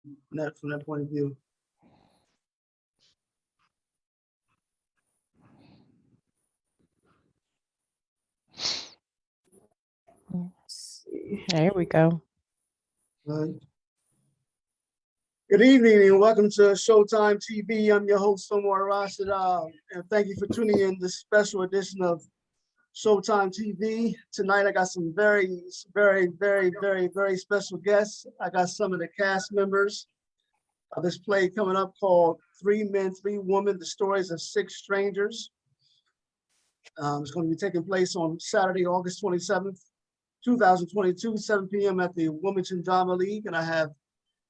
from that point of view. There we go. Right. Good evening and welcome to Showtime TV. I'm your host, Omar Rashada, and thank you for tuning in this special edition of Showtime TV. Tonight, I got some very special guests. I got some of the cast members of this play coming up called 3 Men, 3 Women, The Stories of 6 Strangers. It's going to be taking place on Saturday, August 27th, 2022, 7 p.m. at the Wilmington Drama League. And I have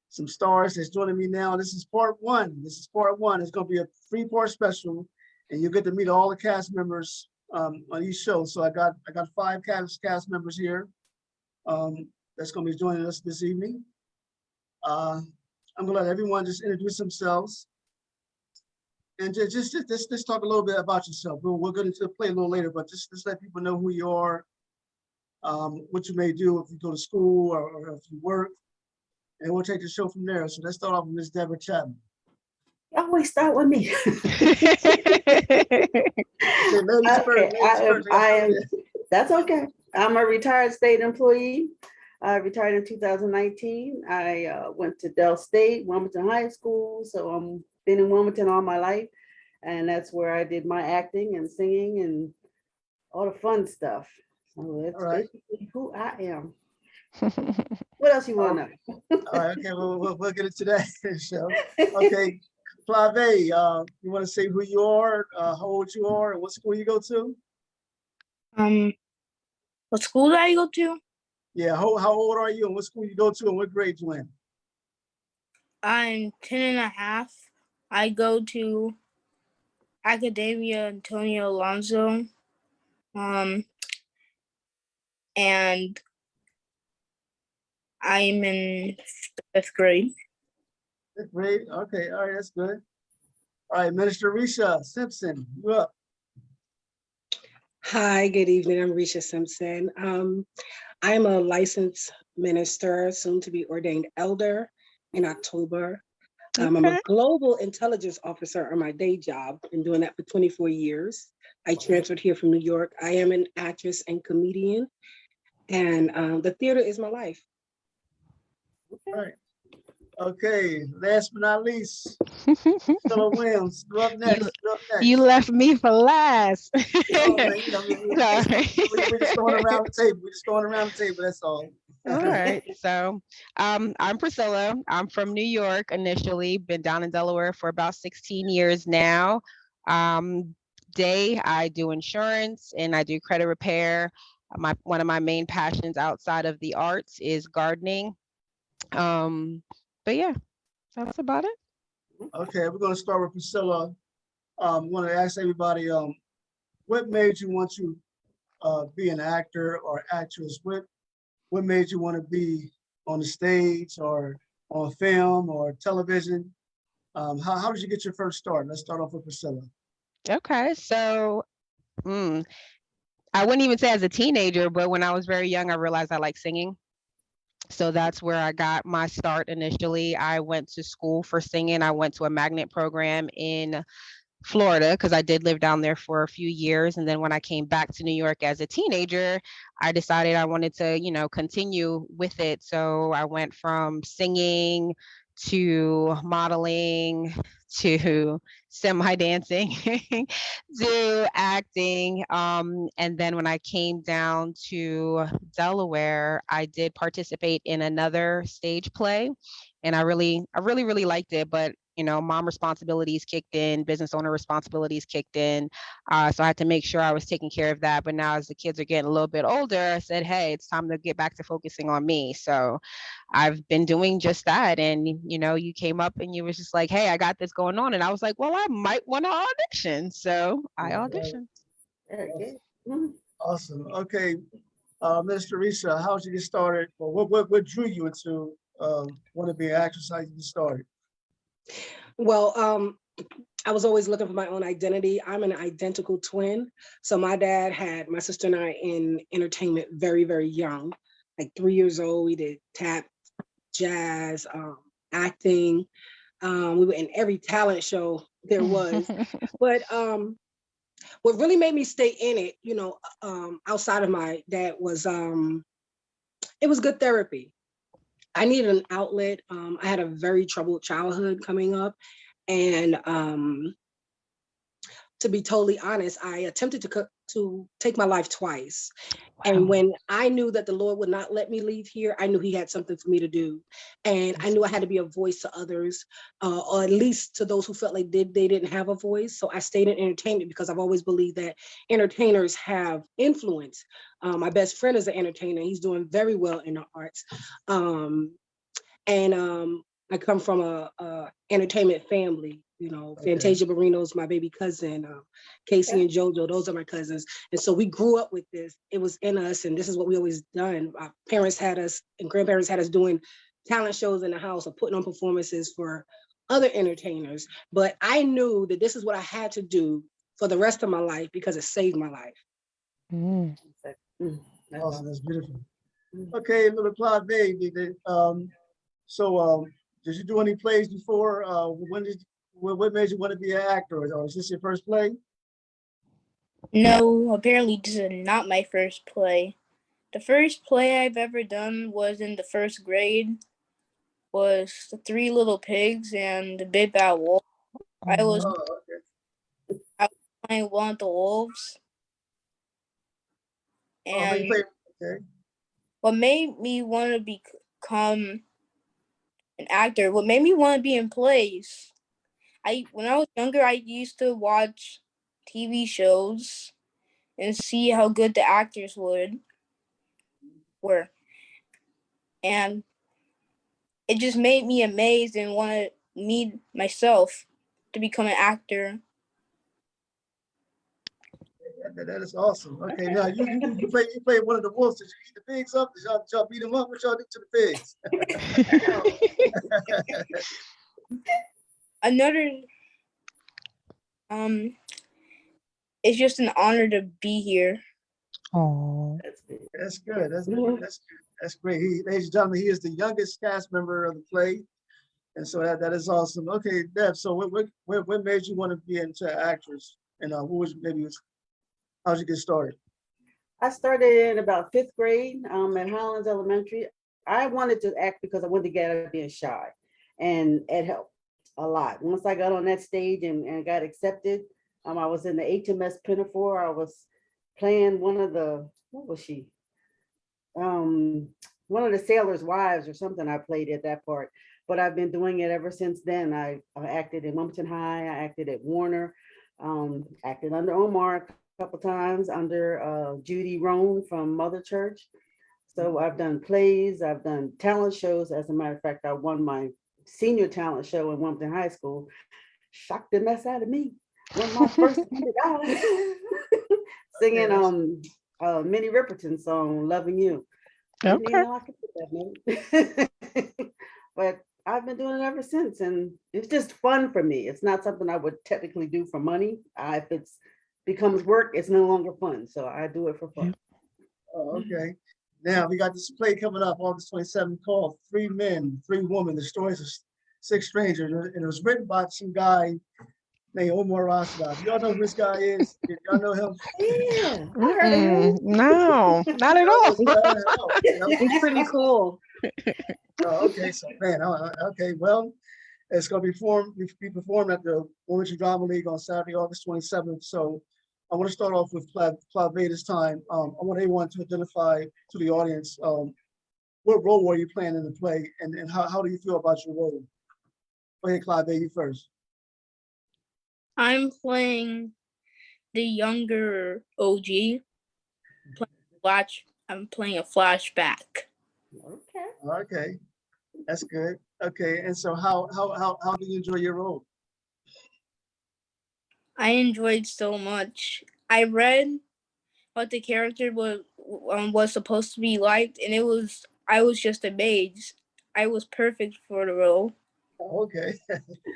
some stars that's joining me now. This is part one. It's going to be a 3-part special, and you'll get to meet all the cast members on each show. So I got 5 cast members here that's going to be joining us this evening. I'm going to let everyone just introduce themselves and just talk a little bit about yourself. We'll get into the play a little later, but just let people know who you are, what you may do if you go to school or if you work, and we'll take the show from there. So let's start off with Ms. Deborah Chapman. You always start with me. That's okay. I'm a retired state employee. I retired in 2019. I went to Del State, Wilmington High School. So I'm been in Wilmington all my life. And that's where I did my acting and singing and all the fun stuff. So that's basically who I am. What else you want to know? All right, okay, we'll get into that show. Okay, Blvd, you want to say who you are, how old you are, and what school you go to? What school do I go to? Yeah, how old are you, and what school you go to, and what grade you in? I'm 10 and a half. I go to Academia Antonio Alonso. And I'm in 5th grade. 5th grade? Okay, all right, that's good. All right, Minister Risha Simpson, you up? Hi, good evening. I'm Risha Simpson. I'm a licensed minister, soon to be ordained elder in October. I'm a global intelligence officer on my day job. Been doing that for 24 years. I transferred here from New York. I am an actress and comedian, and the theater is my life. All right. Okay, last but not least, Priscilla Williams, you're up next. You left me for last. Oh, man, we're just going around the table. That's all. All right. So I'm Priscilla. I'm from New York initially, been down in Delaware for about 16 years now. Day, I do insurance and I do credit repair. One of my main passions outside of the arts is gardening. But yeah, that's about it. Okay, we're going to start with Priscilla. I want to ask everybody, what made you want to be an actor or actress? What made you want to be on the stage or on film or television? How did you get your first start? Let's start off with Priscilla. Okay, so I wouldn't even say as a teenager, but when I was very young, I realized I like singing. So that's where I got my start initially. I went to school for singing. I went to a magnet program in Florida because I did live down there for a few years. And then when I came back to New York as a teenager, I decided I wanted to, continue with it. So I went from singing to modeling to semi-dancing to acting. And then when I came down to Delaware, I did participate in another stage play. And I really liked it, but mom responsibilities kicked in, business owner responsibilities kicked in. So I had to make sure I was taking care of that. But now as the kids are getting a little bit older, I said, hey, it's time to get back to focusing on me. So I've been doing just that. And, you came up and you was just like, hey, I got this going on. And I was like, well, I might want to audition. So I auditioned. Awesome. Okay. Mr. Risha, how did you get started? Or what drew you into want to be an actress? How did you get started? Well, I was always looking for my own identity. I'm an identical twin. So my dad had my sister and I in entertainment very, very young, like 3 years old. We did tap, jazz, acting. We were in every talent show there was. But what really made me stay in it, you know, outside of my dad was it was good therapy. I needed an outlet. I had a very troubled childhood coming up. And to be totally honest, I attempted to take my life twice. And when I knew that the Lord would not let me leave here, I knew he had something for me to do. And I knew I had to be a voice to others, or at least to those who felt like they didn't have a voice. So I stayed in entertainment because I've always believed that entertainers have influence. My best friend is an entertainer. He's doing very well in the arts. I come from a entertainment family. You know, Fantasia Barrino's my baby cousin, Casey and JoJo, those are my cousins. And so we grew up with this. It was in us, and this is what we always done. Our parents had us and grandparents had us doing talent shows in the house or putting on performances for other entertainers. But I knew that this is what I had to do for the rest of my life because it saved my life. Awesome, that's beautiful. Okay, little Claude baby. Did you do any plays before? What made you want to be an actor? Or is this your first play? No, apparently this is not my first play. The first play I've ever done was in the first grade, was The Three Little Pigs and The Big Bad Wolf. I was playing one of the wolves. And what made me want to become an actor, what made me want to be in plays, when I was younger, I used to watch TV shows and see how good the actors were. And it just made me amazed and wanted me myself to become an actor. That is awesome. Okay, now you play one of the wolves. Did you eat the pigs up? Did y'all beat them up? What y'all do to the pigs? Another, it's just an honor to be here. Oh, That's good. That's good. That's great. Ladies and gentlemen, he is the youngest cast member of the play, and so that is awesome. Okay, Deb. So what made you want to be into actress, and how'd you get started? I started in about 5th grade at Highlands Elementary. I wanted to act because I wanted to get out of being shy, and it helped a lot. Once I got on that stage and got accepted, I was in the HMS Pinafore. I was playing one of the, what was she? One of the sailors' wives or something. I played at that part, but I've been doing it ever since then. I acted in Wilmington High. I acted at Warner, acted under Omar a couple times, under Judy Roan from Mother Church. So I've done plays, I've done talent shows. As a matter of fact, I won my senior talent show in Wilmington High School. Shocked the mess out of me. Won my first $100 singing Minnie Riperton's song, Loving You. Didn't even know I could do that, man. But I've been doing it ever since, and it's just fun for me. It's not something I would technically do for money. If it becomes work, it's no longer fun. So I do it for fun. Oh, okay. Now we got this play coming up August 27th called Three Men, Three Women, the stories of 6 strangers. And it was written by some guy named Omar Rashada. Y'all know who this guy is? Y'all know him? Yeah, I heard of him. no, not at all. He's pretty cool. Oh, okay, so man, okay, well, it's going to be performed at the Wilmington Drama League on Saturday, August 27th. So I want to start off with Claude Bae this time. I want everyone to identify to the audience what role were you playing in the play, and how do you feel about your role? Go ahead, Claude Bae, you first. I'm playing the younger OG. I'm playing a flashback. Okay, that's good. Okay, and so how do you enjoy your role? I enjoyed so much. I read what the character was supposed to be like, and I was just amazed. I was perfect for the role. Okay.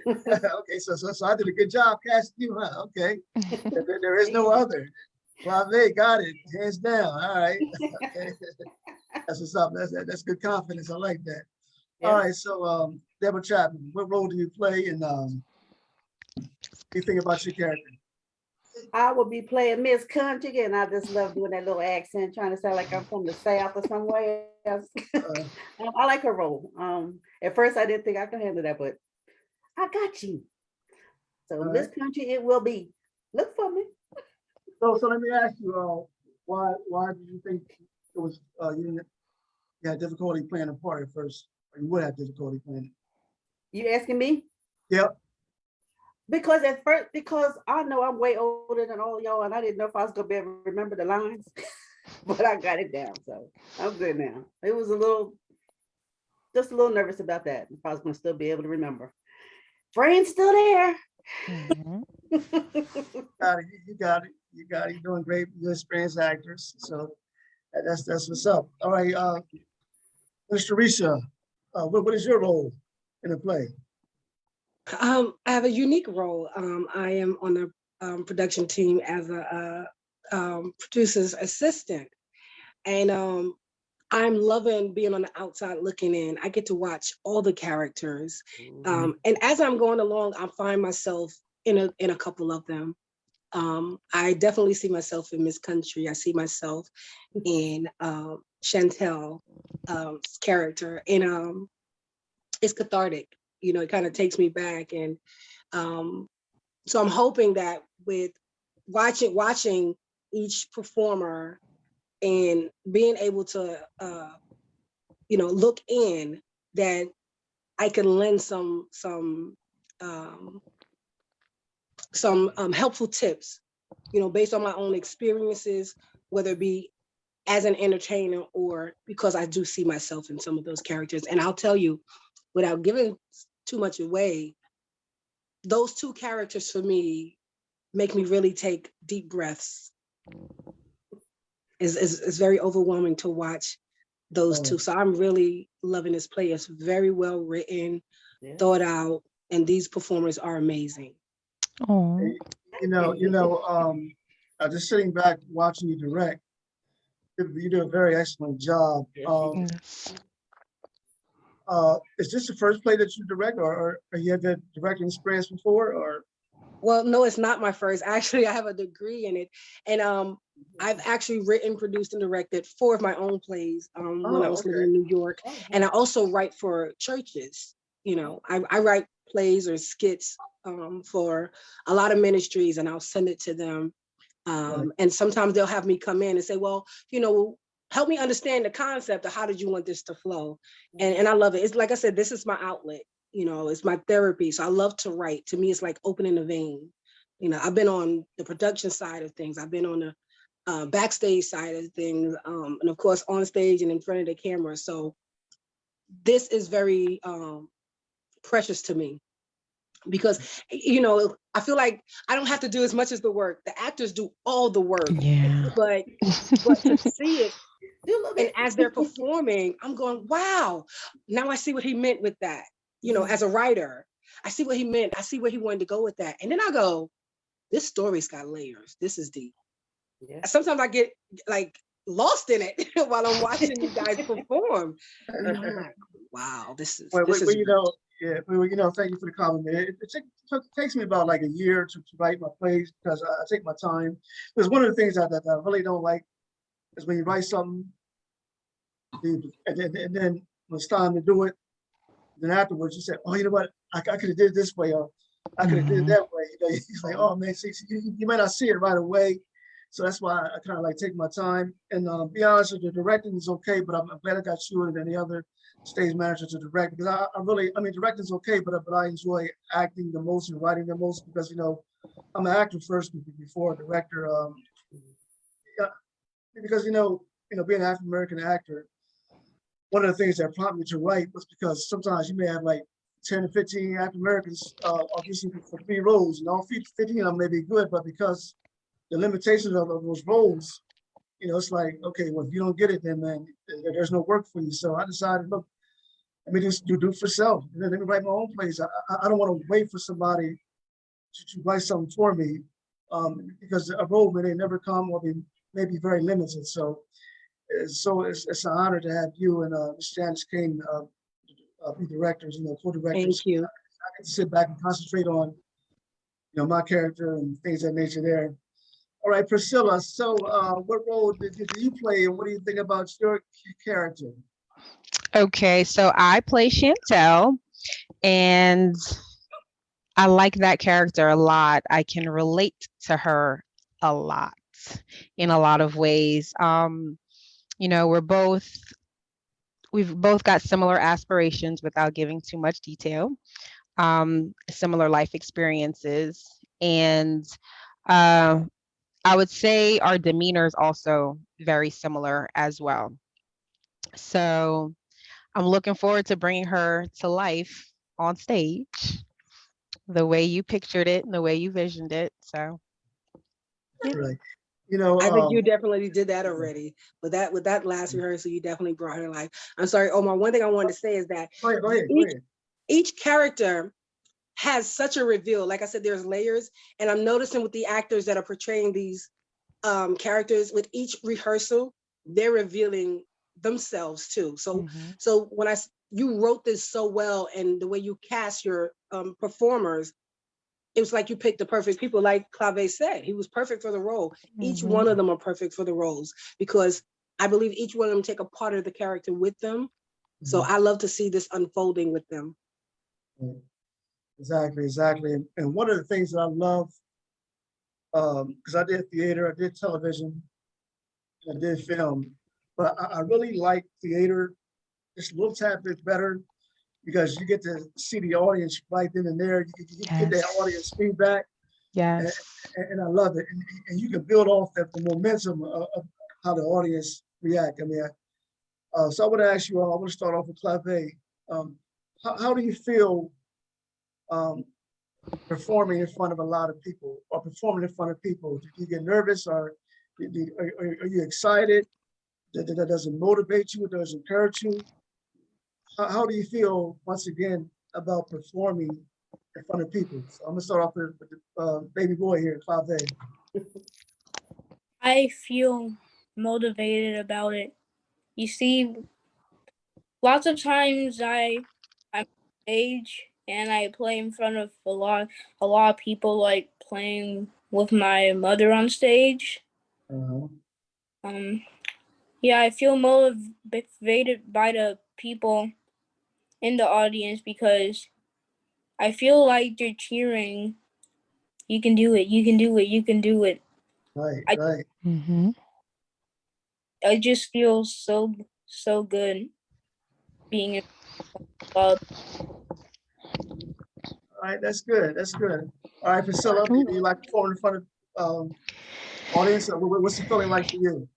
Okay, so I did a good job casting you, huh? Okay. There is no other. Claude Bae got it, hands down. All right. Okay. That's what's up. That's good confidence. I like that. All right, so Deborah Chapman, what role do you play and what do you think about your character? I will be playing Miss Country, and I just love doing that little accent, trying to sound like I'm from the South or somewhere else. I like her role. At first, I didn't think I could handle that, but I got you. So All Miss right. Country, it will be. Look for me. So let me ask you, why did you think it was you had difficulty playing a part at first, or you would have difficulty playing it? You asking me? Yep. Because at first, because I know I'm way older than all y'all, and I didn't know if I was gonna be able to remember the lines, but I got it down, so I'm good now. It was just a little nervous about that, if I was gonna still be able to remember. Brain's still there. Mhm. Got it. You got it. You got it. You're doing great. You're experienced actors, so that's what's up. All right, Ms. Teresa, what is your role in the play? I have a unique role. I am on the production team as a producer's assistant, and I'm loving being on the outside looking in. I get to watch all the characters, and as I'm going along, I find myself in a couple of them. I definitely see myself in Miss Country. I see myself in Chantel's character, and it's cathartic. You know, it kind of takes me back, and so I'm hoping that with watching each performer and being able to look in, that I can lend some helpful tips, based on my own experiences, whether it be as an entertainer or because I do see myself in some of those characters. And I'll tell you, without giving too much away, those two characters for me make me really take deep breaths. It's very overwhelming to watch those two. So I'm really loving this play. It's very well written, thought out, and these performers are amazing. Oh, Just sitting back watching you direct, you do a very excellent job. Is this the first play that you direct, or you had that directing experience before, or? Well, no, it's not my first. Actually, I have a degree in it, and I've actually written, produced, and directed 4 of my own plays when I was living in New York, and I also write for churches. I write plays or skits for a lot of ministries, and I'll send it to them. And sometimes they'll have me come in and say, well, help me understand the concept of how did you want this to flow? And I love it. It's like I said, this is my outlet. It's my therapy. So I love to write. To me, it's like opening a vein. I've been on the production side of things. I've been on the backstage side of things. And of course, on stage and in front of the camera. So this is very precious to me because, I feel like I don't have to do as much as the work. The actors do all the work. yeah. But to see it, and as they're performing, I'm going, wow, now I see what he meant with that. As a writer, I see what he meant. I see where he wanted to go with that. And then I go, this story's got layers. This is deep. Yeah. Sometimes I get like lost in it while I'm watching you guys perform. And I'm like, wow, this is. Thank you for the compliment. It takes me about like a year to write my plays because I take my time. Because one of the things that I really don't like is when you write something and then when it's time to do it, then afterwards you say, oh, you know what, I could have did it this way, or I could have did it that way. He's like, oh man, see, you might not see it right away. So that's why I kind of like take my time. And be honest with you, the directing is okay, but I'm glad I got you and any other stage manager to direct, because I mean, directing is okay, but I enjoy acting the most and writing the most because, I'm an actor first before a director. Because, being an African-American actor, one of the things that prompted me to write was because sometimes you may have like 10 to 15 African-Americans auditioning for 3 roles, and all 15 of them may be good, but because the limitations of those roles, it's like, okay, well, if you don't get it, then man, there's no work for you. So I decided, look, let me just do for self. Let me write my own plays. I don't want to wait for somebody to write something for me because a role may never come or may be very limited. So it's an honor to have you and Ms. Janice King be directors, co-directors. Thank you. I get to sit back and concentrate on, my character and things of that nature there. All right, Priscilla, so what role did you play and what do you think about your character? Okay, so I play Chantel, and I like that character a lot. I can relate to her a lot in a lot of ways. We've both got similar aspirations without giving too much detail, similar life experiences, and I would say our demeanor is also very similar as well. So I'm looking forward to bringing her to life on stage the way you pictured it and the way you visioned it. So, yeah. Right. I think you definitely did that already. With that last rehearsal, you definitely brought her to life. I'm sorry, Omar. One thing I wanted to say is that Go ahead. each character has such a reveal. Like I said, there's layers, and I'm noticing with the actors that are portraying these characters, with each rehearsal, they're revealing themselves too. So when you wrote this so well, and the way you cast your performers, it was like you picked the perfect people. Like Clave said, he was perfect for the role. Each one of them are perfect for the roles, because I believe each one of them take a part of the character with them. So I love to see this unfolding with them. Exactly. And one of the things that I love, because I did theater, I did television, I did film, but I really like theater just a little tad bit better, because you get to see the audience right then and there. You get that audience feedback. Yes. And I love it. And you can build off the momentum of how the audience react. I mean, so I want to ask you all, I want to start off with Clave. How do you feel performing in front of a lot of people, or performing in front of people? Do you get nervous, or are you excited? Does it motivate you? Does it encourage you? How do you feel, once again, about performing in front of people? So I'm gonna start off with the baby boy here, Clave. I feel motivated about it. You see, lots of times I'm on stage and I play in front of a lot of people, like playing with my mother on stage. Yeah, I feel motivated by the people in the audience, because I feel like they're cheering. You can do it. You can do it. You can do it. Right. I just feel so good being in club. All right, that's good. All right, Priscilla, do you like performing in front of audience? What's the feeling like for you?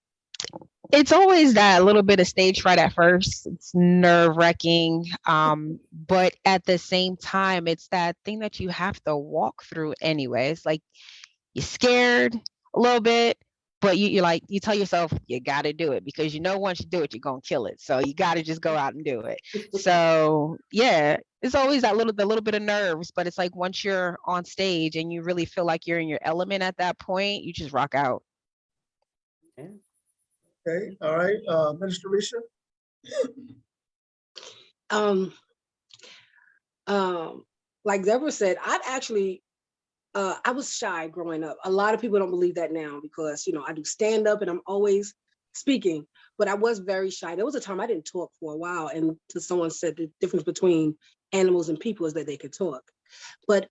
It's always that little bit of stage fright at first. It's nerve-wracking. But at the same time, it's that thing that you have to walk through anyway. It's like you're scared a little bit, but you tell yourself you got to do it, because once you do it, you're gonna kill it. So you got to just go out and do it. So yeah, it's always the little bit of nerves, but it's like once you're on stage and you really feel like you're in your element at that point, you just rock out. Okay, all right, Minister Risha. Like Deborah said, I've actually I was shy growing up. A lot of people don't believe that now, because I do stand up and I'm always speaking, but I was very shy. There was a time I didn't talk for a while, and until someone said the difference between animals and people is that they could talk. But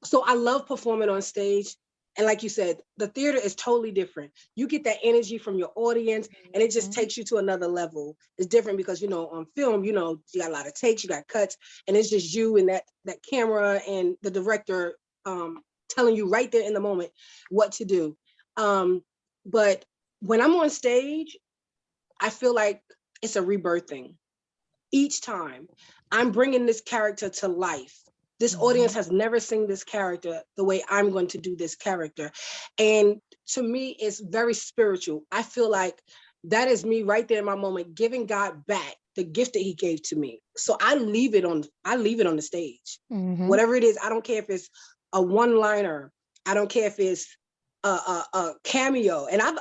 so I love performing on stage. And like you said, the theater is totally different. You get that energy from your audience, and it just takes you to another level. It's different because, on film, you got a lot of takes, you got cuts, and it's just you and that camera and the director telling you right there in the moment what to do. But when I'm on stage, I feel like it's a rebirthing. Each time I'm bringing this character to life. This audience has never seen this character the way I'm going to do this character. And to me, it's very spiritual. I feel like that is me right there in my moment, giving God back the gift that he gave to me. So I leave it on the stage. Whatever it is, I don't care if it's a one-liner. I don't care if it's a cameo. And I've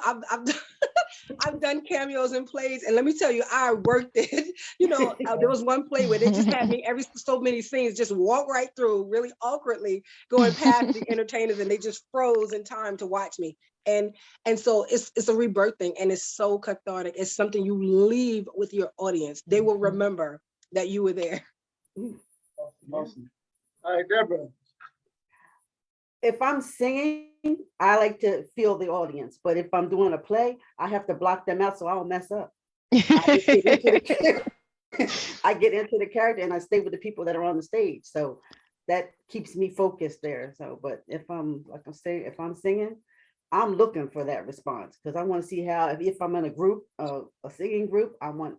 I've done cameos in plays, and let me tell you, I worked it. You know, there was one play where they just had me every so many scenes just walk right through, really awkwardly, going past the entertainers, and they just froze in time to watch me. And so it's a rebirth thing, and it's so cathartic. It's something you leave with your audience. They will remember that you were there. Awesome. All right, Deborah. If I'm singing, I like to feel the audience, but if I'm doing a play, I have to block them out so I don't mess up. I get into the character and I stay with the people that are on the stage. So that keeps me focused there. So, but if I'm, like I'm saying, if I'm singing, I'm looking for that response because I want to see how, if I'm in a group, a singing group, I want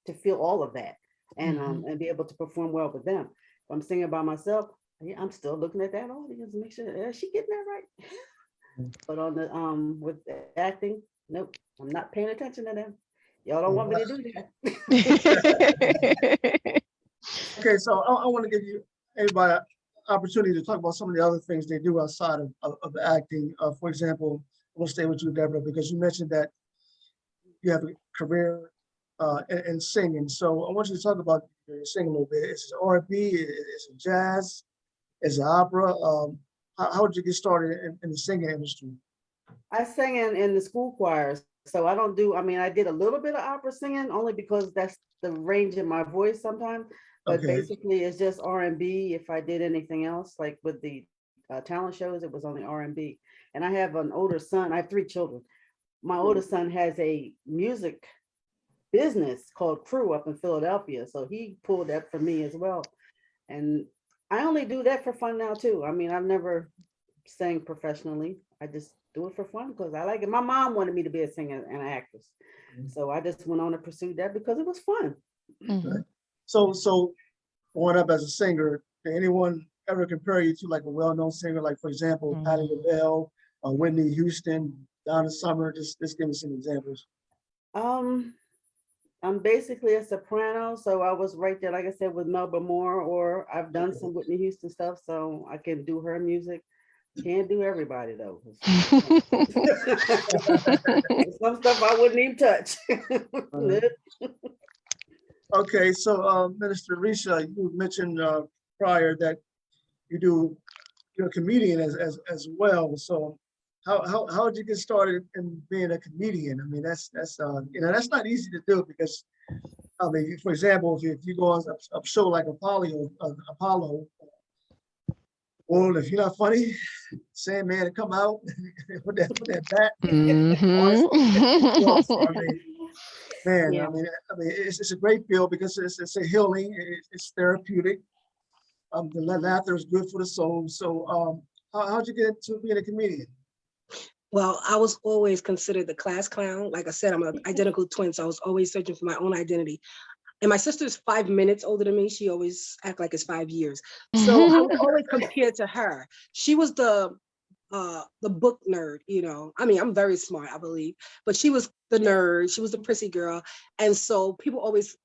to feel all of that and be able to perform well with them. If I'm singing by myself, yeah, I'm still looking at that audience to make sure she getting that right. But on the with acting, nope, I'm not paying attention to them. Y'all don't want me to do that. Okay, so I want to give you everybody an opportunity to talk about some of the other things they do outside of acting. For example, we'll stay with you, Deborah, because you mentioned that you have a career in singing. So I want you to talk about your singing a little bit. Is it R&B? Is it jazz? Is it opera? How did you get started in the singing industry? I sang in the school choirs. So I don't do, I mean, I did a little bit of opera singing only because that's the range in my voice sometimes. But basically it's just R&B. If I did anything else, like with the talent shows, it was only R&B. And I have an older son. I have 3 children. My oldest son has a music business called Crew up in Philadelphia. So he pulled that for me as well. And I only do that for fun now too. I mean, I've never sang professionally. I just do it for fun because I like it. My mom wanted me to be a singer and an actress. So I just went on to pursue that because it was fun. So growing up as a singer, did anyone ever compare you to like a well-known singer, like for example, Patti LaBelle, Whitney Houston, Donna Summer? Just give me some examples. I'm basically a soprano, so I was right there, like I said, with Melba Moore, or I've done some Whitney Houston stuff, so I can do her music. Can't do everybody though. Some stuff I wouldn't even touch. Okay, so Minister Risha, you mentioned prior that you're a comedian as well. So how did you get started in being a comedian? I mean, that's that's not easy to do because I mean, for example, if you go on a show like Apollo, well, if you're not funny, Sandman to come out with that bat. I mean, man, Yeah. I mean, it's a great feel because it's a healing, it's therapeutic. The laughter is good for the soul. So, how'd you get into being a comedian? Well, I was always considered the class clown. Like I said, I'm an identical twin, so I was always searching for my own identity. And my sister's 5 minutes older than me. She always act like it's 5 years. So I was always compared to her. She was the book nerd, you know. I mean, I'm very smart, I believe, but she was the nerd. She was the prissy girl. And so people always,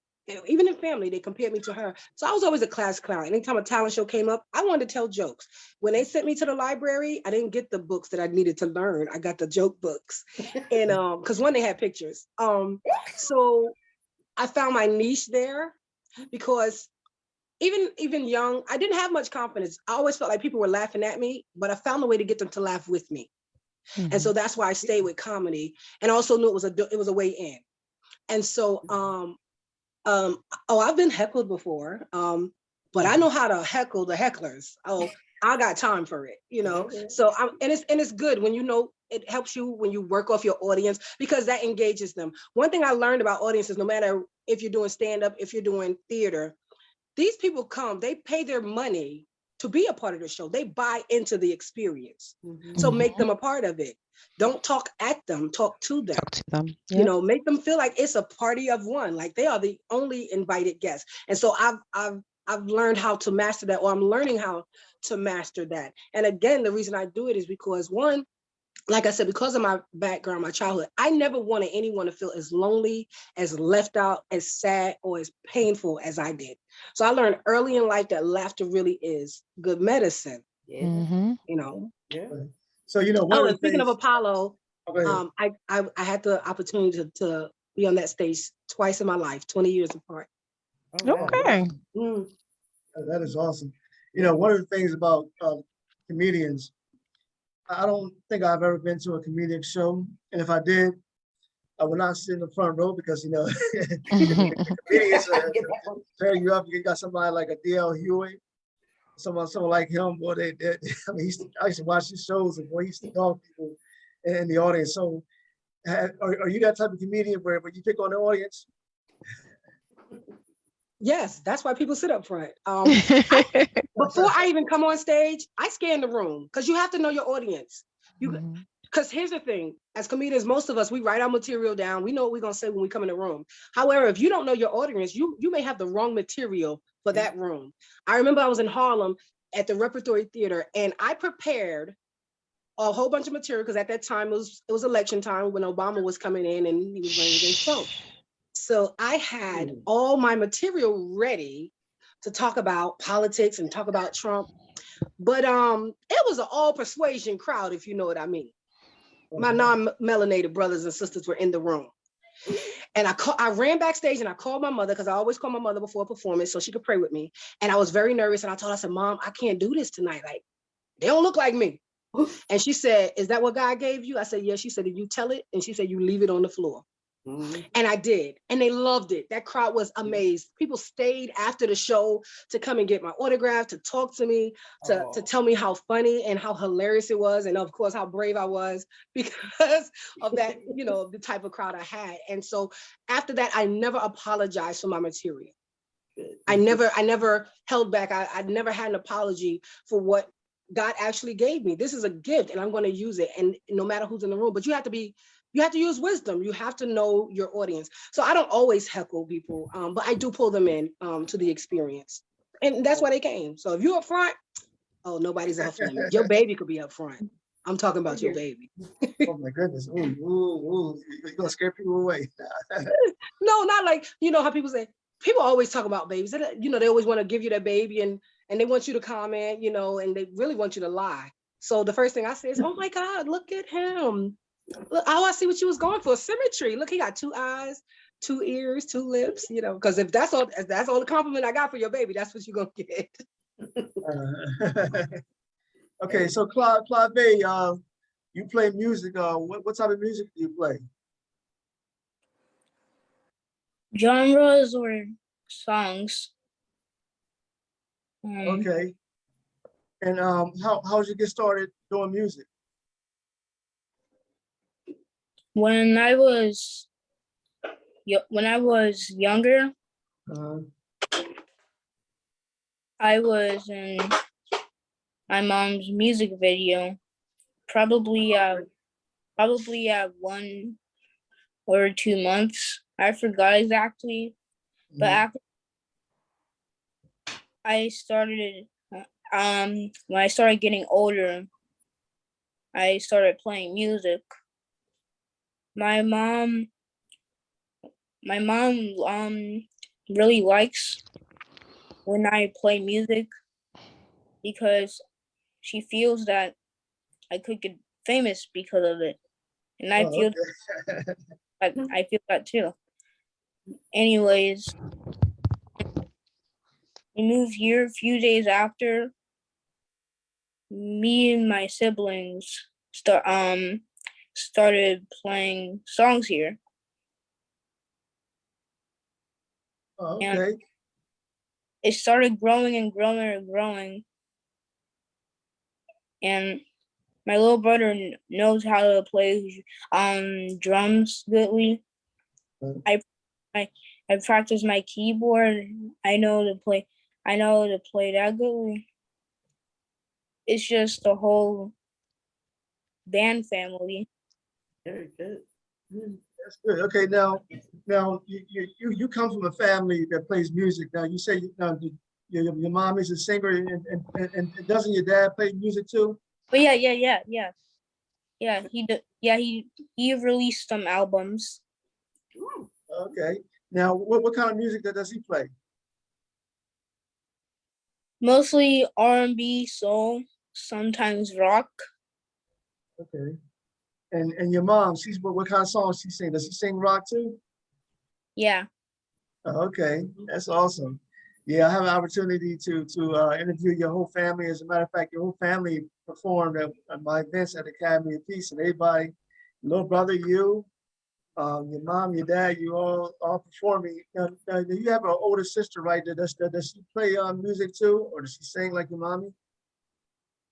even in family, they compared me to her. So I was always a class clown. Anytime a talent show came up, I wanted to tell jokes. When they sent me to the library, I didn't get the books that I needed to learn. I got the joke books. And because one, they had pictures. So I found my niche there because even young, I didn't have much confidence. I always felt like people were laughing at me, but I found a way to get them to laugh with me. And so that's why I stayed with comedy, and also knew it was a way in. And so, I've been heckled before, but I know how to heckle the hecklers. Oh, I got time for it, you know. So and it's good when you know. It helps you when you work off your audience because that engages them. One thing I learned about audiences, no matter if you're doing stand-up, if you're doing theater, these people come, they pay their money to be a part of the show. They buy into the experience. So make them a part of it. Don't talk at them, talk to them. Yep. You know, make them feel like it's a party of one, like they are the only invited guests. And so I've learned how to master that, or I'm learning how to master that. And again, the reason I do it is because one, like I said, because of my background, my childhood, I never wanted anyone to feel as lonely, as left out, as sad, or as painful as I did. So I learned early in life that laughter really is good medicine. You know. Yeah. So, you know, Oh, and speaking of Apollo, Okay. I had the opportunity to be on that stage twice in my life, 20 years apart. Oh, wow. Okay. Mm. That is awesome. You know, one of the things about comedians, I don't think I've ever been to a comedian show. And if I did, I would not sit in the front row because, you know, comedians Get that one. tear you up. You got somebody like a D.L. Huey, someone like him, boy, I mean, I used to watch his shows and boy, he used to dog people in the audience. So are you that type of comedian where you pick on the audience? Yes, that's why people sit up front. Before I even come on stage, I scan the room because you have to know your audience. Because here's the thing, as comedians, most of us, we write our material down. We know what we're gonna say when we come in the room. However, if you don't know your audience, you may have the wrong material for that room. I remember I was in Harlem at the Repertory Theater and I prepared a whole bunch of material because at that time it was election time when Obama was coming in and he was running against Trump. So I had all my material ready to talk about politics and talk about Trump. But it was an all persuasion crowd, if you know what I mean. My non-melanated brothers and sisters were in the room. And I ran backstage and I called my mother because I always call my mother before a performance so she could pray with me. And I was very nervous. And I told her, I said, Mom, I can't do this tonight. Like, they don't look like me. And she said, is that what God gave you? I said, yeah. She said, did you tell it? And she said, you leave it on the floor. And I did, and they loved it. That crowd was amazed. People stayed after the show to come and get my autograph, to talk to me, to tell me how funny and how hilarious it was, and of course how brave I was because of that, you know, the type of crowd I had. And so after that, I never apologized for my material. I never held back. I never had an apology for what God actually gave me. This is a gift, and I'm going to use it. And no matter who's in the room, but you have to use wisdom. You have to know your audience. So I don't always heckle people, but I do pull them in to the experience. And that's why they came. So if you're up front, oh, nobody's off limits. Your baby could be up front. I'm talking about your baby. Oh my goodness. Ooh. You're gonna scare people away. No, not like, you know how people say, people always talk about babies. You know, they always want to give you their baby and they want you to comment, you know, and they really want you to lie. So the first thing I say is, oh my God, look at him. Look, oh, I see what you was going for. Symmetry. Look, he got 2 eyes, 2 ears, 2 lips, you know, because if that's all the compliment I got for your baby, that's what you're gonna get. Okay, so Claude, you play music. What type of music do you play? Genres or songs. Okay. And how did you get started doing music? When I was younger, I was in my mom's music video, probably at 1 or 2 months. I forgot exactly, but after I started, when I started getting older, I started playing music. My mom really likes when I play music because she feels that I could get famous because of it, and I feel that too. Anyways, we moved here a few days after. Me and my siblings started playing songs here. Okay. And it started growing and growing and growing. And my little brother knows how to play drums goodly. I practice my keyboard. I know to play that goodly. It's just the whole band family. Very good. That's good. Okay, now you come from a family that plays music. Now you say your mom is a singer, and doesn't your dad play music too? But yeah, he released some albums. Okay. Now what kind of music does he play? Mostly R&B, soul, sometimes rock. Okay. And your mom, she's what kind of songs she sing? Does she sing rock too? Yeah. Oh, okay, that's awesome. Yeah, I have an opportunity to interview your whole family. As a matter of fact, your whole family performed at my events at Academy of Peace, and everybody, your little brother, you, your mom, your dad, you all performing. Now, you have an older sister, right? Does she play music too, or does she sing like your mommy?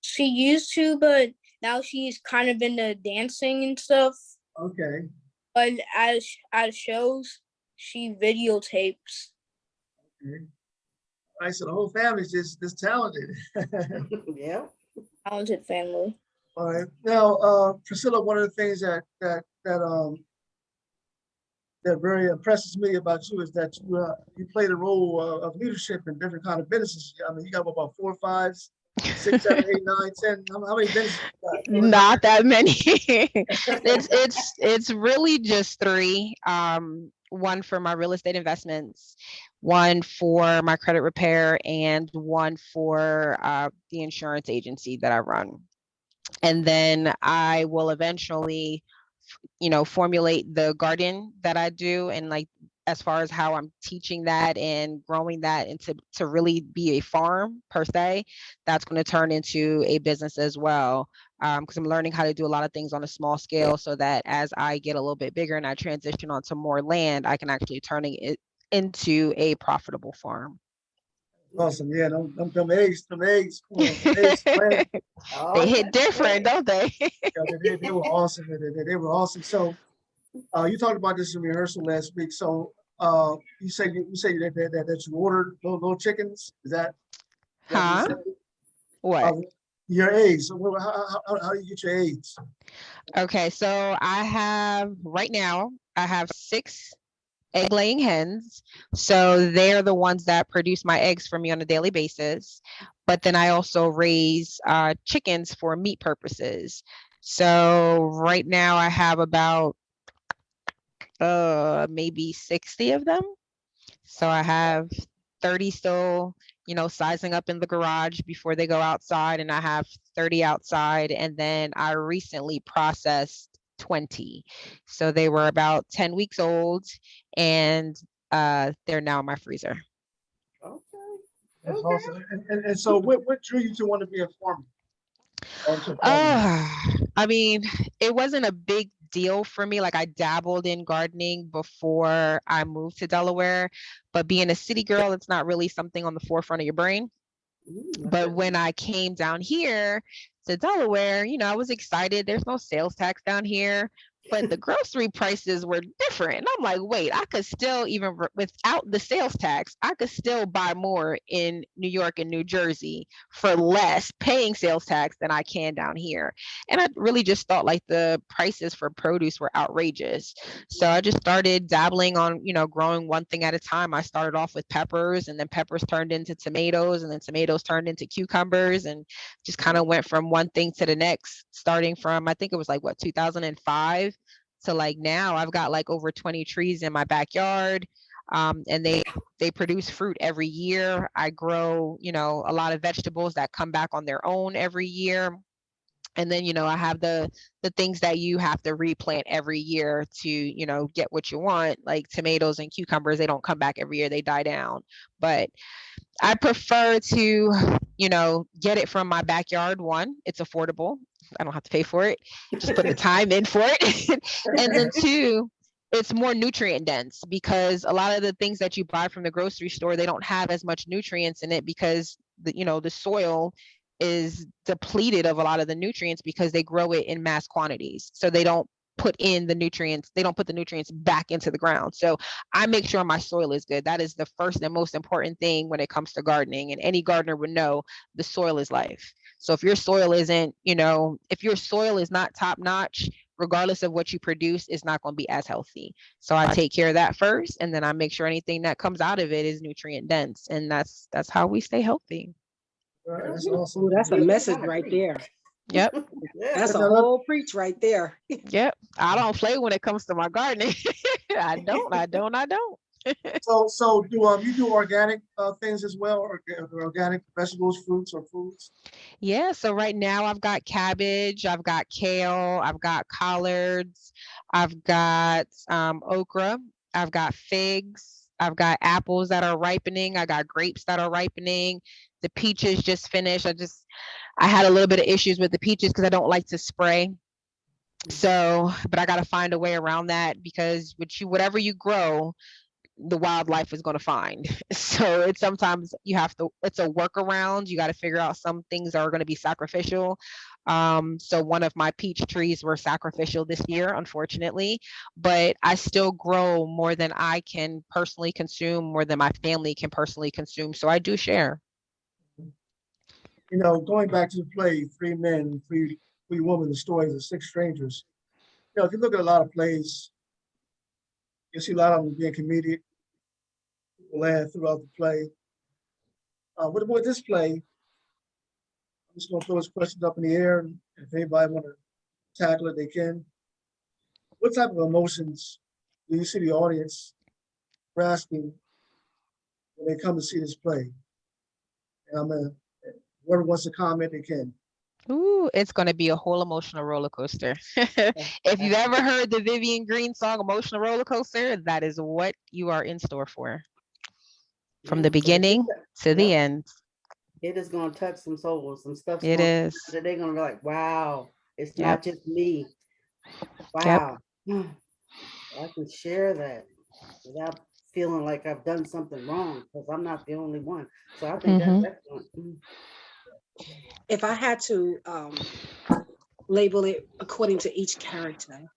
She used to, but now she's kind of into dancing and stuff. Okay. But at shows, she videotapes. Okay. All right, so the whole family's just talented. Yeah. Talented family. All right. Now, Priscilla, one of the things that very impresses me about you is that you played a role of leadership in different kind of businesses. I mean, you got about 4, 5, 6, 7, 8, 9, 10. How many businesses you got? Not that many. It's really just three. One for my real estate investments, one for my credit repair, and one for the insurance agency that I run. And then I will eventually, formulate the garden that I do, and like as far as how I'm teaching that and growing that into to really be a farm per se, that's going to turn into a business as well. Because I'm learning how to do a lot of things on a small scale, so that as I get a little bit bigger and I transition onto more land, I can actually turn it into a profitable farm. Awesome. Yeah, them eggs, plant, Oh, They hit different, don't they? they were awesome. They were awesome. So you talked about this in rehearsal last week. So you say that you ordered little chickens. Is that what you Huh? said? What? Your eggs. So how do you get your eggs? Okay, so right now, I have 6 egg laying hens. So they're the ones that produce my eggs for me on a daily basis. But then I also raise chickens for meat purposes. So right now I have about maybe 60 of them. So I have 30 still, sizing up in the garage before they go outside, and I have 30 outside. And then I recently processed 20. So they were about 10 weeks old, and they're now in my freezer. okay. That's Okay. awesome. And so what drew you to want to be a farmer? Farmer? I mean, it wasn't a big deal for me. Like, I dabbled in gardening before I moved to Delaware, but being a city girl, it's not really something on the forefront of your brain. But when I came down here to Delaware, I was excited. There's no sales tax down here, but the grocery prices were different. And I'm like, wait, I could still, even without the sales tax, I could still buy more in New York and New Jersey for less paying sales tax than I can down here. And I really just thought like the prices for produce were outrageous. So I just started dabbling on, growing one thing at a time. I started off with peppers, and then peppers turned into tomatoes, and then tomatoes turned into cucumbers, and just kind of went from one thing to the next, starting from, I think it was like 2005 to like now. I've got like over 20 trees in my backyard. And they produce fruit every year. I grow, a lot of vegetables that come back on their own every year. And then, I have the things that you have to replant every year to, get what you want, like tomatoes and cucumbers. They don't come back every year, they die down. But I prefer to, get it from my backyard. One, it's affordable. I don't have to pay for it. Just put the time in for it. And then 2, it's more nutrient dense, because a lot of the things that you buy from the grocery store, they don't have as much nutrients in it, because the soil is depleted of a lot of the nutrients because they grow it in mass quantities. So they don't put the nutrients back into the ground. So I make sure my soil is good. That is the first and most important thing when it comes to gardening. And any gardener would know the soil is life. So if your soil isn't, if your soil is not top notch, regardless of what you produce, it's not going to be as healthy. So I take care of that first, and then I make sure anything that comes out of it is nutrient dense. And that's how we stay healthy. Right, that's awesome. Ooh, that's a message right there. Yep. That's a whole preach right there. Yep. I don't play when it comes to my gardening. I don't. So do you do organic things as well, or organic vegetables, fruits, or foods? Yeah, so right now I've got cabbage, I've got kale, I've got collards, I've got okra, I've got figs, I've got apples that are ripening, I got grapes that are ripening. The peaches just finished. I had a little bit of issues with the peaches because I don't like to spray. So, but I got to find a way around that because whatever you grow, the wildlife is going to find. So it's sometimes it's a workaround. You got to figure out some things are going to be sacrificial. So one of my peach trees were sacrificial this year, unfortunately, but I still grow more than I can personally consume, more than my family can personally consume. So I do share. You know, going back to the play, Three Men, Three Women, the stories of six strangers. You know, if you look at a lot of plays, you see a lot of them being comedic, laugh throughout the play. With this play, I'm just going to throw this question up in the air, and if anybody want to tackle it, they can. What type of emotions do you see the audience grasping when they come to see this play? And whoever wants to comment, they can. Ooh, it's going to be a whole emotional roller coaster. If you've ever heard the Vivian Green song, Emotional Roller Coaster, that is what you are in store for. From the beginning to the end. It is going to touch some souls, some stuff. It is. They're going to be like, wow, it's Yep. not just me. Wow. Yep. I can share that without feeling like I've done something wrong because I'm not the only one. So I think that's excellent. If I had to label it according to each character,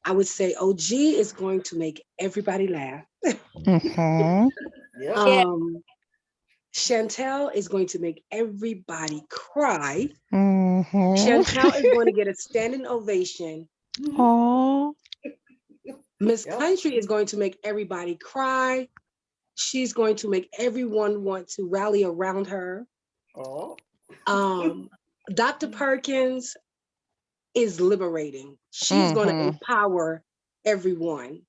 I would say OG is going to make everybody laugh. Yep. Chantel is going to make everybody cry. Mm-hmm. Chantel is going to get a standing ovation. Aww. Miss Country is going to make everybody cry. She's going to make everyone want to rally around her. Dr. Perkins is liberating. She's going to empower everyone.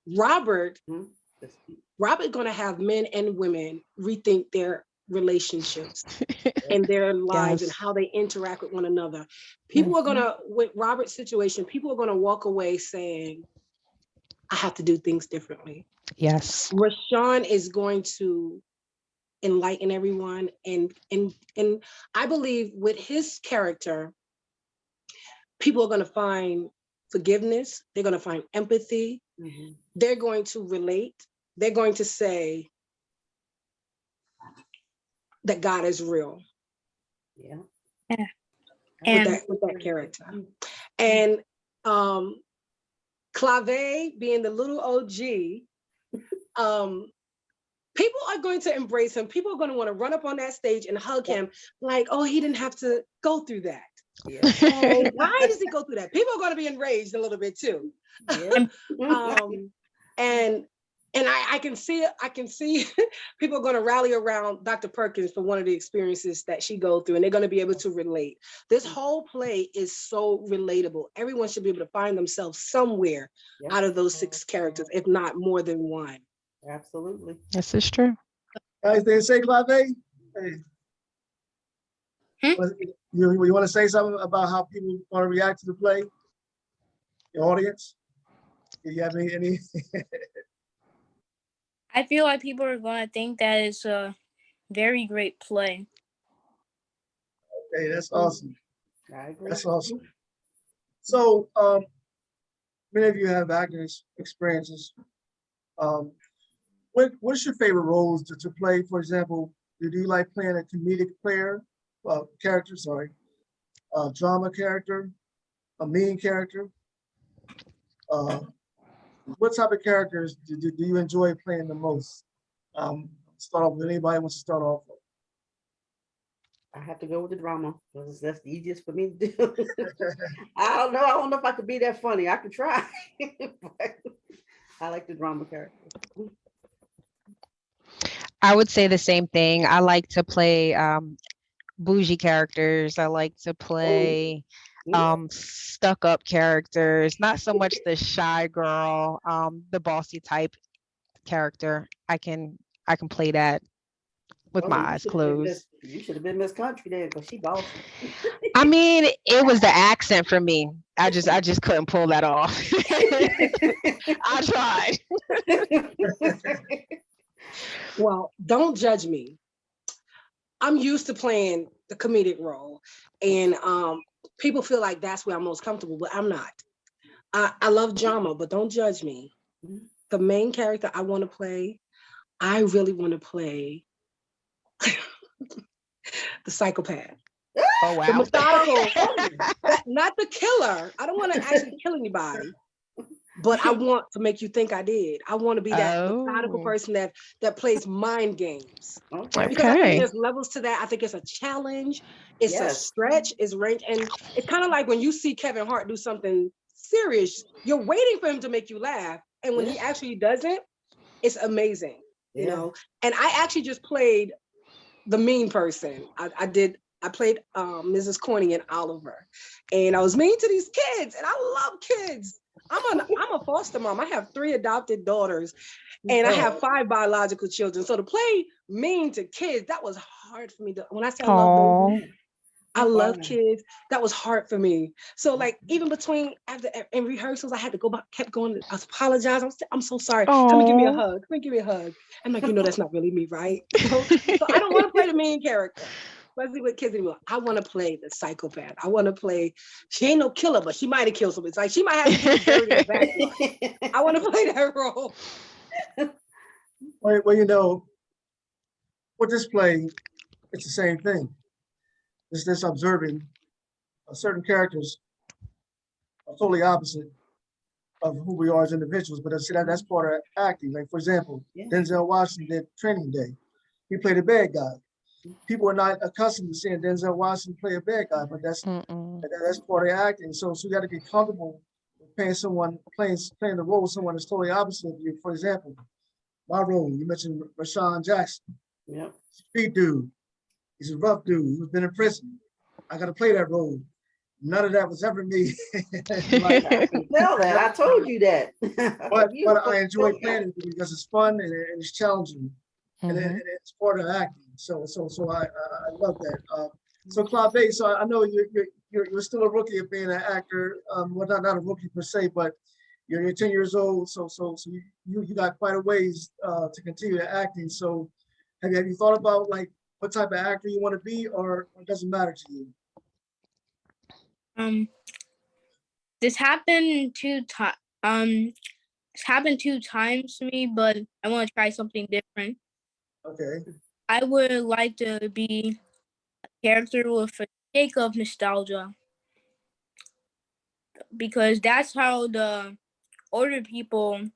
Robert going to have men and women rethink their relationships and their lives and how they interact with one another. People are going to, with Robert's situation, people are going to walk away saying, I have to do things differently. Yes. Rashawn is going to enlighten everyone. And I believe with his character, people are going to find forgiveness. They're going to find empathy. They're going to relate. They're going to say that God is real. Yeah. With that character. And Clave being the little OG, people are going to embrace him. People are going to want to run up on that stage and hug him like, oh, he didn't have to go through that. Oh, why does he go through that? People are going to be enraged a little bit too. And I can see people are going to rally around Dr. Perkins for one of the experiences that she goes through, and they're going to be able to relate. This whole play is so relatable. Everyone should be able to find themselves somewhere out of those six characters, if not more than one. Absolutely. This is true. Guys, they say, Clave? Hey. You want to say something about how people want to react to the play? The audience? Do you have any? I feel like people are going to think that it's a very great play. Okay, that's awesome. I agree. That's awesome. So, many of you have acting experiences. What's your favorite roles to play? For example, do you like playing a comedic character, a drama character, a mean character? What type of characters do you enjoy playing the most? Start off with anybody wants to start off with. I have to go with the drama because that's the easiest for me to do. I don't know if I could be that funny. I could try. But I like the drama character. I would say the same thing. I like to play bougie characters. I like to play stuck up characters, not so much the shy girl, the bossy type. character. I can play that with my eyes closed. You should have been Miss Country then, because she bossy. I mean, it was the accent for me. I just couldn't pull that off. I tried. Well, don't judge me. I'm used to playing the comedic role, and people feel like that's where I'm most comfortable, but I'm not. I love drama, but don't judge me. The main character I want to play, I really want to play the psychopath. Oh wow. The methodical, not the killer. I don't want to actually kill anybody, but I want to make you think I did. I want to be that methodical person that plays mind games. Okay. Because I think there's levels to that. I think it's a challenge. It's a Yes. stretch. It's range, and it's kind of like when you see Kevin Hart do something serious, you're waiting for him to make you laugh, and when he actually doesn't, it's amazing. You know. And I actually just played the mean person. I played Mrs. Corny in Oliver, and I was mean to these kids, and I love kids. I'm a foster mom. I have 3 adopted daughters, and I have 5 biological children. So to play mean to kids, that was hard for me. When I say I love them, I love kids. That was hard for me. So like even in rehearsals, I had to go back, kept going. I was apologizing. I'm so sorry. Come and give me a hug. Come and give me a hug. I'm like, that's not really me, right? So I don't want to play the mean character, especially with kids anymore. I want to play the psychopath. I want to play. She ain't no killer, but she might have killed somebody. It's like she might have to do dirty in the backyard. I want to play that role. Well, with this play, it's the same thing. It's this observing certain characters are totally opposite of who we are as individuals, but that's part of acting. Like for example, Denzel Washington did Training Day. He played a bad guy. People are not accustomed to seeing Denzel Washington play a bad guy, but that's part of acting. So you got to get comfortable with playing the role of someone that's totally opposite of you. For example, my role, you mentioned Rashawn Jackson. Yeah. Street dude. He's a rough dude who's been in prison. I got to play that role. None of that was ever me. I can tell that. I told you that. but I enjoy playing it because it's fun and it's challenging, and it's part of acting. So I love that. So Clave, so I know you're still a rookie of being an actor. Well, not a rookie per se, but you're 10 years old. So you got quite a ways to continue acting. So have you thought about like what type of actor you want to be, or it doesn't matter to you? This happened 2 times. It's happened 2 times to me, but I want to try something different. Okay. I would like to be a character with a shake of nostalgia, because that's how the older people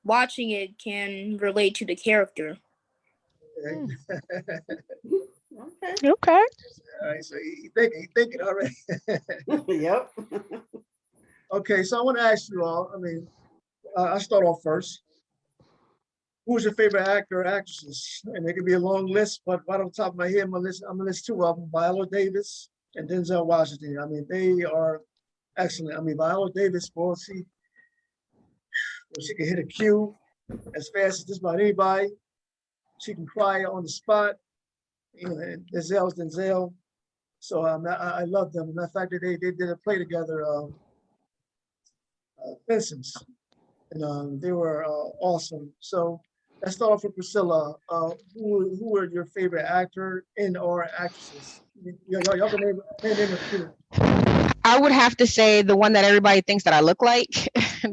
watching it can relate to the character. Okay. Okay. All right, so you thinking already. Yep. Okay, so I want to ask you all, I mean, I'll start off first. Who's your favorite actor or actresses? And it could be a long list, but right on top of my head, I'm gonna list 2 of them, Viola Davis and Denzel Washington. I mean, they are excellent. I mean, Viola Davis, well, she can hit a cue as fast as just about anybody. She can cry on the spot. You know, and Denzel's Denzel. So I love them. Matter of fact, they did a play together, Vincent's, and they were awesome. So let's start off with Priscilla. Who are your favorite actor and or actresses? Y'all can name a few. I would have to say the one that everybody thinks that I look like,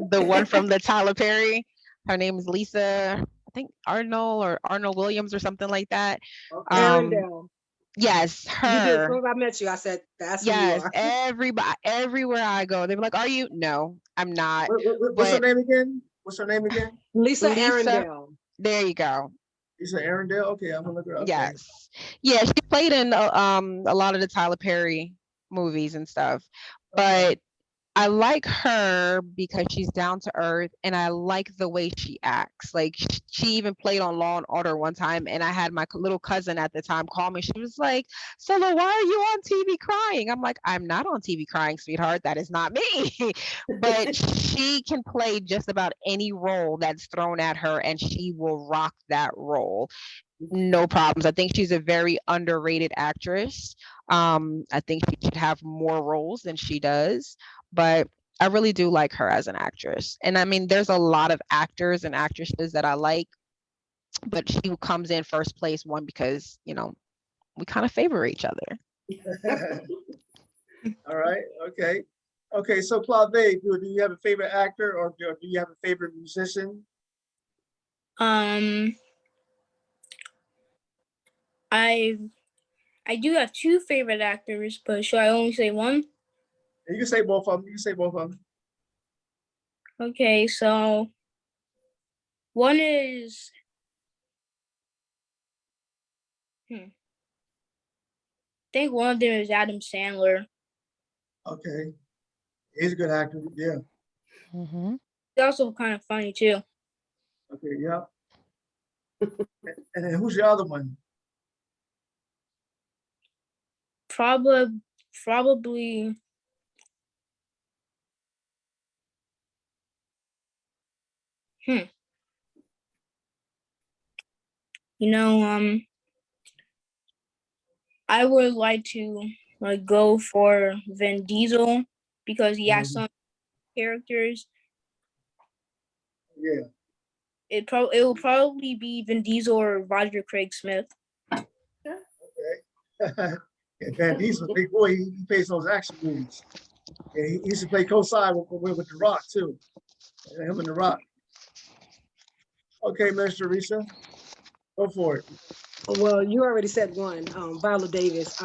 the one from the Tyler Perry. Her name is Lisa, I think Arnold Williams or something like that. Okay. Arendelle. Yes, You did. As her. soon as I met you, I said, "That's who you Yes, are." everybody, everywhere I go, they're like, "Are you?" No, I'm not. What's her name again? What's her name again? Lisa Lisa. Arendelle. There you go. Lisa Arendelle. Okay, I'm gonna look her up. Yes, yeah, she played in a lot of the Tyler Perry movies and stuff. But I like her because she's down to earth and I like the way she acts. Like she even played on Law and Order one time and I had my little cousin at the time call me. She was like, Solo, why are you on TV crying? I'm like, I'm not on TV crying, sweetheart. That is not me. But she can play just about any role that's thrown at her and she will rock that role. No problems. I think she's a very underrated actress. I think she should have more roles than she does, but I really do like her as an actress. And I mean, there's a lot of actors and actresses that I like, but she comes in first place, one, because, you know, we kind of favor each other. All right, okay. Okay, so Claude, do you have a favorite actor or do you have a favorite musician? I do have two favorite actors, but should I only say one? You can say both of them. You can say both of them. Okay, so one is I think one of them is Adam Sandler. Okay. He's a good actor. Yeah. Mm-hmm. He's also kind of funny too. Okay, yeah. And then who's your other one? Probably you know, I would like to go for Vin Diesel because he has some characters. Yeah. It will probably be Vin Diesel or Roger Craig Smith. Okay. Yeah, Van Diesel's a big boy. He plays those action movies. Yeah, he used to play co-side with The Rock too. Yeah, him and The Rock. Okay, Mr. Risa, go for it. Well, you already said one, Viola Davis.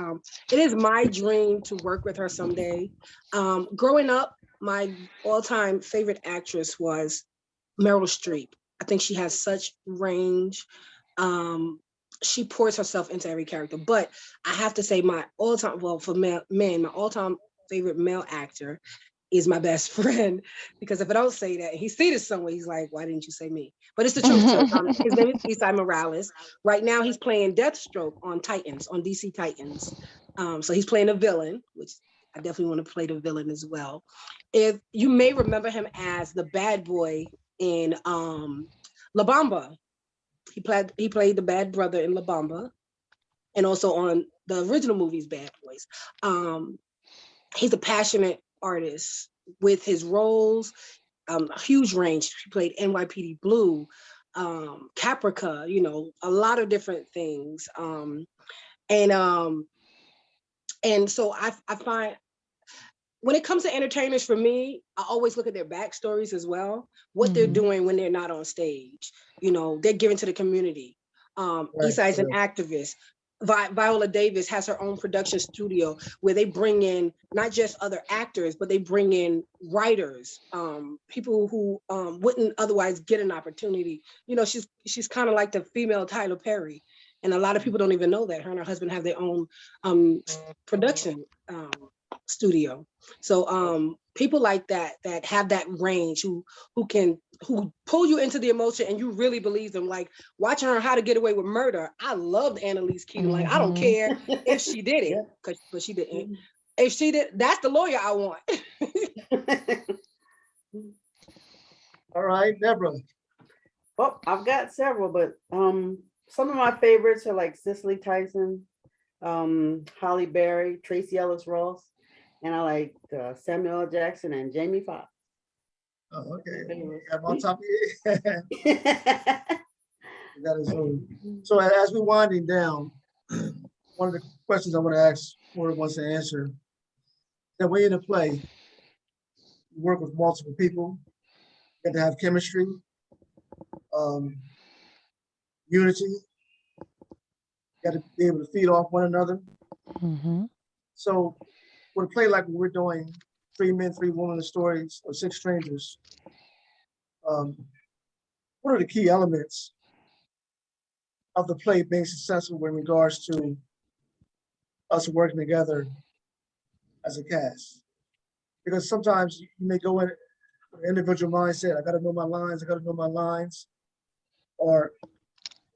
It is my dream to work with her someday. Growing up, my all-time favorite actress was Meryl Streep. I think she has such range. She pours herself into every character. But I have to say my all-time, well, for men, my all-time favorite male actor is my best friend, because if I don't say that, he see this somewhere, he's like, why didn't you say me? But it's the truth. So, his name is Esai Morales. Right now he's playing Deathstroke on Titans, on DC Titans. So he's playing a villain, which I definitely want to play the villain as well. If you may remember him as the bad boy in La Bamba. He played the bad brother in La Bamba, and also on the original movies Bad Boys. He's a passionate artist with his roles, a huge range. He played NYPD Blue, Caprica, you know, a lot of different things. And so I find when it comes to entertainers, for me, I always look at their backstories as well, what they're doing when they're not on stage. You know, they're giving to the community. Esai's an activist. Viola Davis has her own production studio where they bring in not just other actors, but they bring in writers, people who wouldn't otherwise get an opportunity. You know, she's kind of like the female Tyler Perry. And a lot of people don't even know that her and her husband have their own production studio. So people like that have that range, who pull you into the emotion and you really believe them. Like watching her How to Get Away with Murder, I loved Annalise Keating. Like I don't care if she did it, but she didn't. If she did, that's the lawyer I want. All right, Deborah. Well, I've got several, but some of my favorites are like Cicely Tyson, Holly Berry, Tracy Ellis Ross, and I like Samuel L. Jackson and Jamie Foxx. Oh, okay. I'm on top of it. That is so. As we're winding down, one of the questions I want to ask, or wants to answer, that when you're in a play, you work with multiple people, you have to have chemistry, unity. You got to be able to feed off one another. So, with a play like what we're doing, 3 Men, 3 Women, the stories of 6 strangers, what are the key elements of the play being successful in regards to us working together as a cast? because sometimes you may go in with an individual mindset. I got to know my lines. I got to know my lines. Or,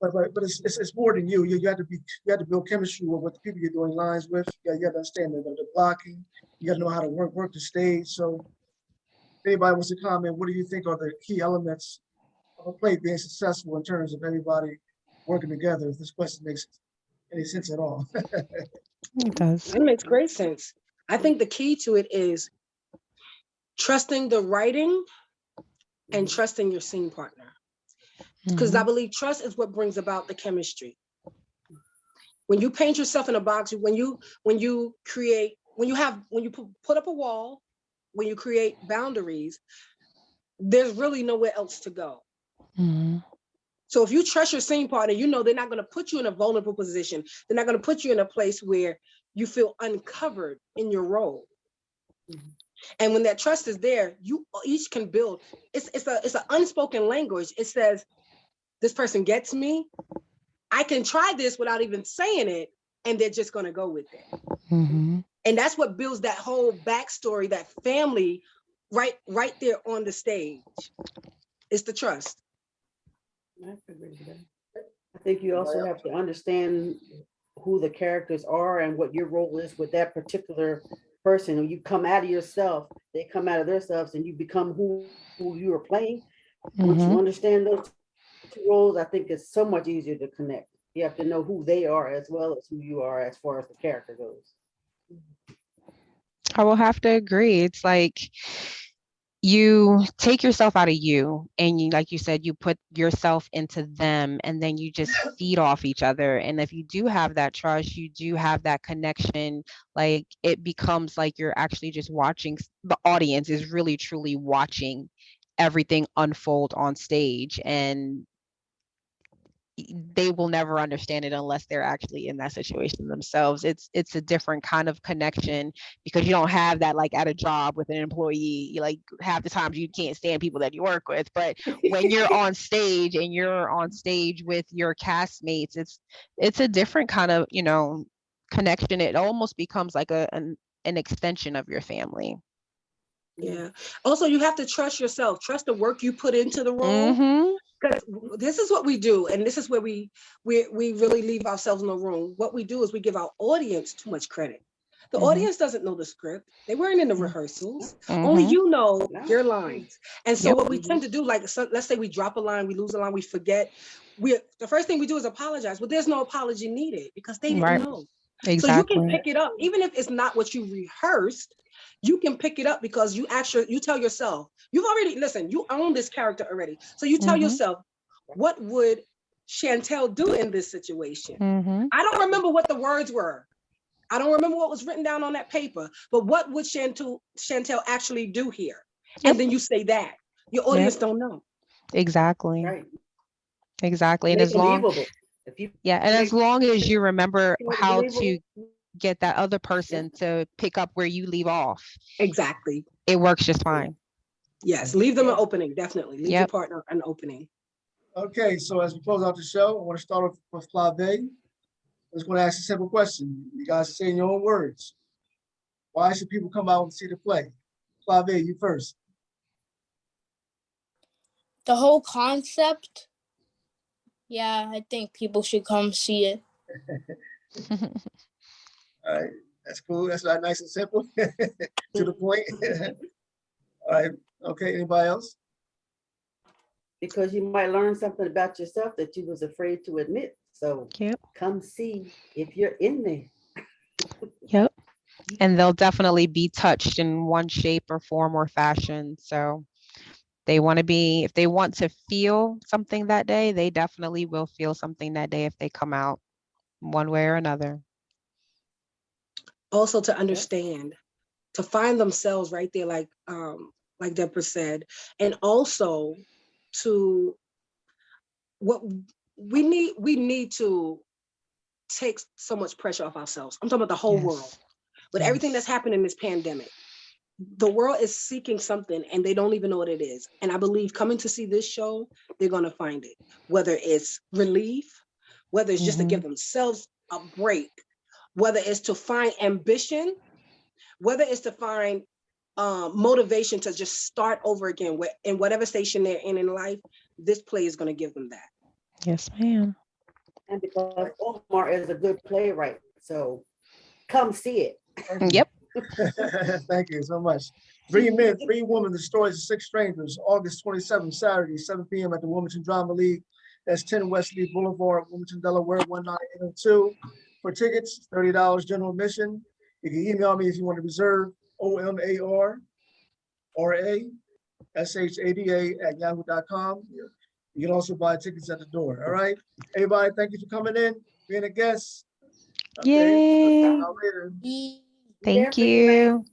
but it's more than you. You have to build chemistry with the people you're doing lines with. You got to understand the blocking. You got to know how to work the stage. So, if anybody wants to comment, what do you think are the key elements of a play being successful in terms of everybody working together? If this question makes any sense at all. It does. It makes great sense. I think the key to it is trusting the writing and trusting your scene partner. Because I believe trust is what brings about the chemistry. When you paint yourself in a box, when you put up a wall, when you create boundaries, there's really nowhere else to go. So if you trust your scene partner, you know they're not going to put you in a vulnerable position. They're not going to put you in a place where you feel uncovered in your role. And when that trust is there, you each can build. It's an unspoken language. It says, this person gets me. I can try this without even saying it, and they're just going to go with it. And that's what builds that whole backstory, that family, right there on the stage. It's the trust. I think you also have to understand who the characters are and what your role is with that particular person. When you come out of yourself, they come out of themselves, and you become who you are playing. Once you understand those two roles, I think it's so much easier to connect. You have to know who they are as well as who you are as far as the character goes. I will have to agree. It's like you take yourself out of you, and you, like you said, you put yourself into them, and then you just feed off each other. And if you do have that trust, you do have that connection, like it becomes like you're actually just watching. The audience is really truly watching everything unfold on stage, and they will never understand it unless they're actually in that situation themselves. It's a different kind of connection, because you don't have that like at a job with an employee. Like half the times you can't stand people that you work with, but when you're on stage and you're on stage with your castmates, it's a different kind of, connection. It almost becomes like an extension of your family. Yeah. Also, you have to trust yourself. Trust the work you put into the role. Because this is what we do, and this is where we really leave ourselves in the room. What we do is we give our audience too much credit. The audience doesn't know the script. They weren't in the rehearsals. Only you know your lines. And so what we tend to do, like, let's say we drop a line, we lose a line, we forget. The first thing we do is apologize. Well, there's no apology needed because they didn't know. Exactly. So you can pick it up, even if it's not what you rehearsed. You can pick it up because you tell yourself, you own this character already. So you tell yourself, what would Chantel do in this situation? I don't remember what the words were. I don't remember what was written down on that paper, but what would Chantel actually do here? And then you say that. Your audience don't know. Exactly. Right. Exactly. And as long as you remember how to get that other person to pick up where you leave off. Exactly. It works just fine. Yes, leave them an opening, definitely. Leave your partner an opening. Okay, so as we close out the show, I want to start off with Blvd. I just want to ask a simple question. You guys say in your own words, why should people come out and see the play? Blvd, you first. The whole concept. Yeah, I think people should come see it. All right, that's cool. That's nice and simple. To the point. All right, okay, anybody else? Because you might learn something about yourself that you was afraid to admit. So come see if you're in there. And they'll definitely be touched in one shape or form or fashion. So if they want to feel something that day, they definitely will feel something that day if they come out one way or another. Also to understand, to find themselves right there, like Deborah said, and also to what we need to take so much pressure off ourselves. I'm talking about the whole world. With everything that's happened in this pandemic, the world is seeking something and they don't even know what it is. And I believe coming to see this show, they're going to find it, whether it's relief, whether it's just to give themselves a break, whether it's to find ambition, whether it's to find motivation to just start over again in whatever station they're in life. This play is going to give them that. Yes, ma'am. And because Omar is a good playwright, so come see it. Yep. Thank you so much. 3 Men, 3 Women, The Stories of 6 Strangers, August 27th, Saturday, 7 p.m. at the Wilmington Drama League. That's 10 West Lee Boulevard, Wilmington, Delaware, 19802. For tickets, $30 general admission. You can email me if you want to reserve, OMARRASHADA@yahoo.com. You can also buy tickets at the door. All right. Everybody, thank you for coming in, being a guest. Okay. Yay. Talk later. Thank you.